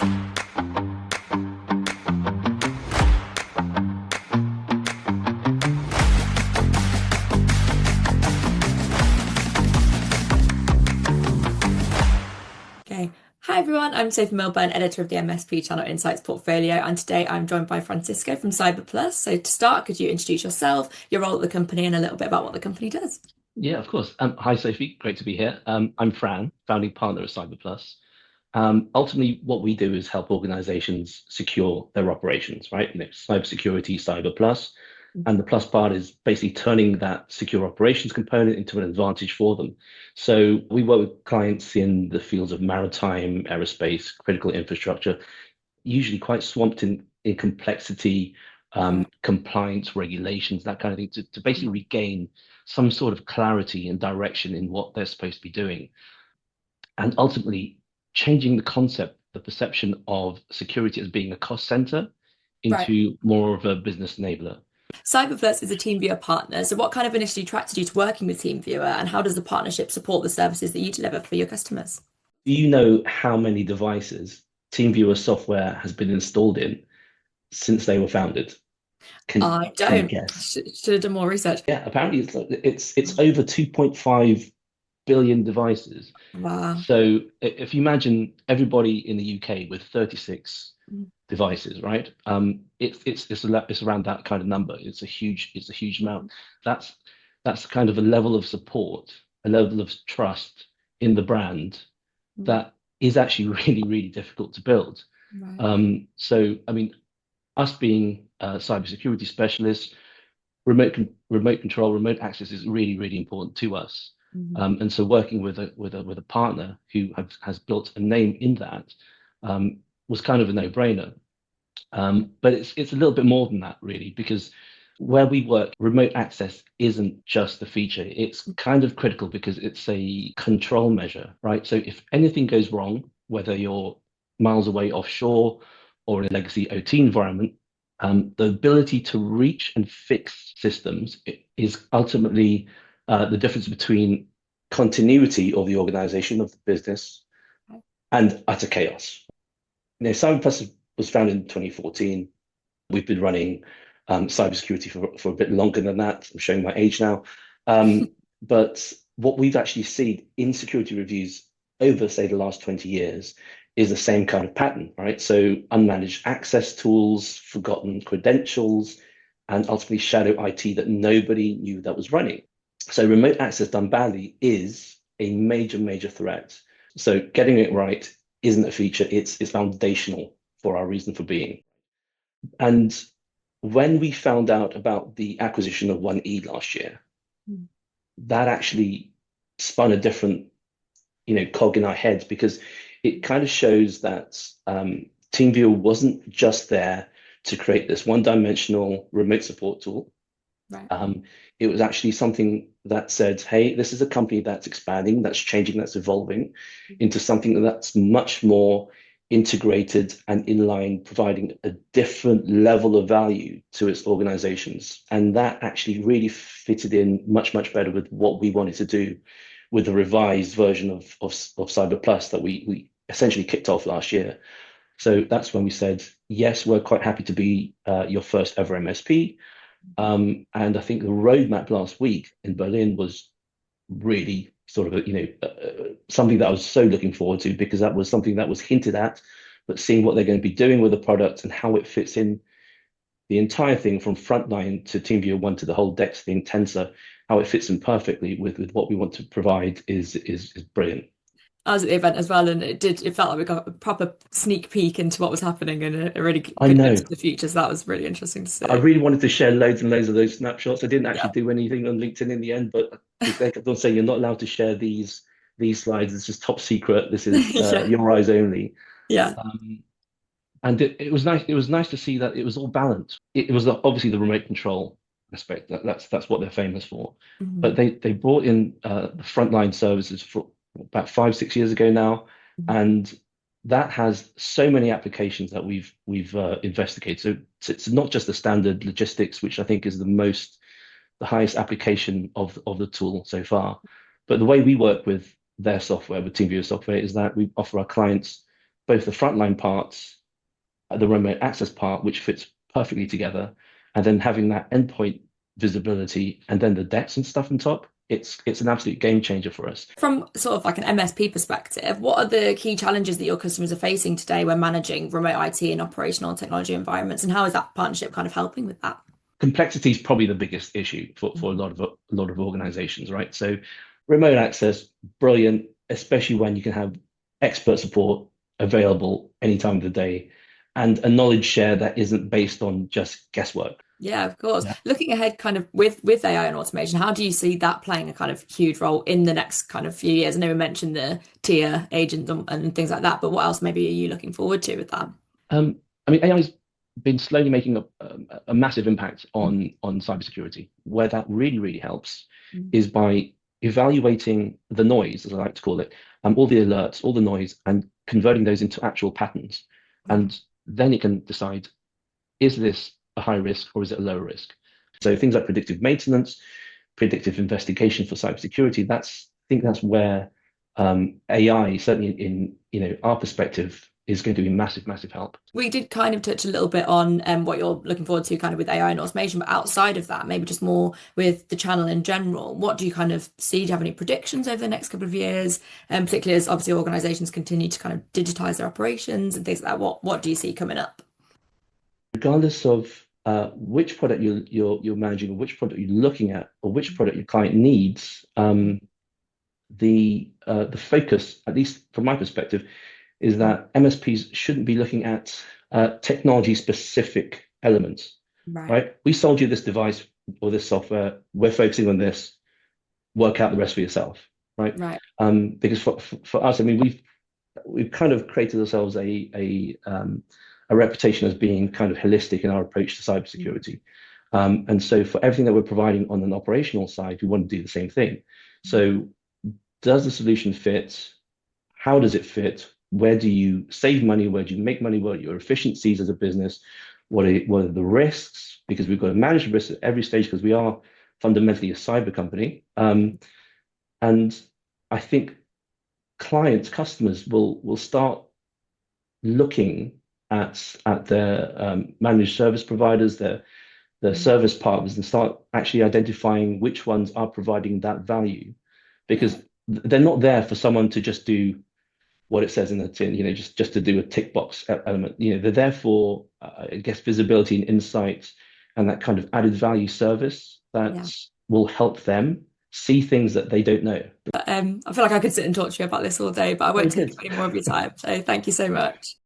Okay. Hi everyone, I'm Sophie Milburn, editor of the MSP Channel Insights portfolio, and today I'm joined by Francisco from CyberPlus. So to start, could you introduce yourself, your role at the company, and a little bit about what the company does? Yeah, of course. Hi, Sophie. Great to be here. I'm Fran, founding partner at CyberPlus. Ultimately, what we do is help organizations secure their operations, right? Cybersecurity, CyberPlus. And the plus part is basically turning that secure operations component into an advantage for them. So we work with clients in the fields of maritime, aerospace, critical infrastructure, usually quite swamped in complexity, compliance, regulations, that kind of thing, to basically regain some sort of clarity and direction in what they're supposed to be doing. And ultimately, changing the concept, the perception of security as being a cost center Right. into more of a business enabler. CyberPlus is a TeamViewer partner. So what kind of initially attracted you to working with TeamViewer, and how does the partnership support the services that you deliver for your customers? Do you know how many devices TeamViewer software has been installed in since they were founded? I Can you don't. guess? Should have done more research. Yeah, apparently it's over 2.5 billion devices. Wow. So if you imagine everybody in the UK with 36 Mm. devices, right? It's around that kind of number. It's a huge amount. That's that's kind of a level of support, a level of trust in the brand Mm. that is actually really difficult to build. Right. So I mean, us being cybersecurity specialists, remote control, remote access is really important to us. Mhm. And so working with a partner who has built a name in that was kind of a no-brainer. But it's a little bit more than that, really, because where we work, remote access isn't just a feature. It's kind of critical because it's a control measure, right? So if anything goes wrong, whether you're miles away offshore or in a legacy OT environment, the ability to reach and fix systems is ultimately the difference between continuity of the organization of the business and utter chaos. CyberPlus was founded in 2014. We've been running cybersecurity for a bit longer than that. I'm showing my age now. But what we've actually seen in security reviews over, say, the last 20 years is the same kind of pattern, right? So unmanaged access tools, forgotten credentials, and ultimately shadow IT that nobody knew that was running. So remote access done badly is a major threat. So getting it right isn't a feature, it's foundational for our reason for being. And when we found out about the acquisition of 1E last year, Mm. that actually spun a different, cog in our heads because it kind of shows that TeamViewer wasn't just there to create this one-dimensional remote support tool. Right. It was actually something that said, hey, this is a company that's expanding, that's changing, that's evolving into something that's much more integrated and in line, providing a different level of value to its organizations. And that actually really fitted in much better with what we wanted to do with the revised version of CyberPlus that we essentially kicked off last year. So that's when we said, yes, we're quite happy to be your first ever MSP. And I think the roadmap last week in Berlin was really sort of something that I was so looking forward to because that was something that was hinted at, but seeing what they're going to be doing with the product and how it fits in the entire thing from frontline to TeamViewer 1 to the whole DEX thing, Tensor, how it fits in perfectly with what we want to provide is brilliant. I was at the event as well, and it felt like we got a proper sneak peek into what was happening and a really I good glimpse know. of the future. So that was really interesting to I see. really wanted to share loads and loads of those snapshots. I didn't Yeah. actually do anything on LinkedIn in the end, but they kept on saying you're not allowed to share these slides. It's just top secret. This is Yeah. your eyes only. Yeah. Um, and it was nice. It was nice to see that it was all balanced. It was obviously the remote control aspect. That's what they're famous for. But Mhm. they brought in the frontline services for about 5 6 years ago now, Mhm. and that has so many applications that we've investigated. So it's not just the standard logistics, which I think is the highest application of the tool so far, but the way we work with their software, with TeamViewer software, is that we offer our clients both the frontline parts, the remote access part, which fits perfectly together, and then having that endpoint visibility and then the decks and stuff on top, it's an absolute game changer for us. From sort of like an MSP perspective, what are the key challenges that your customers are facing today when managing remote IT and operational and technology environments, and how is that partnership kind of helping with that? Complexity is probably the biggest issue for a lot of organizations, right? So remote access, brilliant, especially when you can have expert support available any time of the day and a knowledge share that isn't based on just guesswork. Yeah, of course. Yeah. Looking ahead, kind of with AI and automation, how do you see that playing a kind of huge role in the next kind of few years? I know we mentioned the tier agents and things like that, but what else maybe are you looking forward to with that? I mean, AI's been slowly making a massive impact on cybersecurity. Where that really, really helps Mm. is by evaluating the noise, as I like to call it, all the alerts, all the noise, and converting those into actual patterns. Right. And then it can decide, is this a high risk or is it a low risk? So things like predictive maintenance, predictive investigation for cybersecurity, I think that's where AI, certainly in our perspective, is going to be massive, massive help. We did kind of touch a little bit on what you're looking forward to kind of with AI and automation, but outside of that, maybe just more with the channel in general, what do you kind of see? Do you have any predictions over the next couple of years? And particularly as obviously organizations continue to kind of digitize their operations and things like that, what do you see coming up? Regardless of which product you're managing, or which product you're looking at, or which product your client needs, the focus, at least from my perspective, is that MSPs shouldn't be looking at technology specific elements, Right, right? We sold you this device or this software. We're focusing on this. Work out the rest for yourself, right? right. Because for us, I mean, we've kind of created ourselves a reputation as being kind of holistic in our approach to Mm. cybersecurity. And so for everything that we're providing on an operational side, we want to do the same thing. So does the solution fit? How does it fit? Where do you save money? Where do you make money? What are your efficiencies as a business? What are the risks? Because we've got to manage the risks at every stage because we are fundamentally a cyber company. And I think clients, customers will start looking at their managed service providers, their Mm. service partners, and start actually identifying which ones are providing that value, because Right. they're not there for someone to just do what it says in the tin, just to do a tick box element. They're there for, I guess, visibility and insight and that kind of added value service Yeah. that will help them see things that they don't know. But I feel like I could sit and talk to you about this all day, but I Very won't take good. up any more of your time. So thank you so much.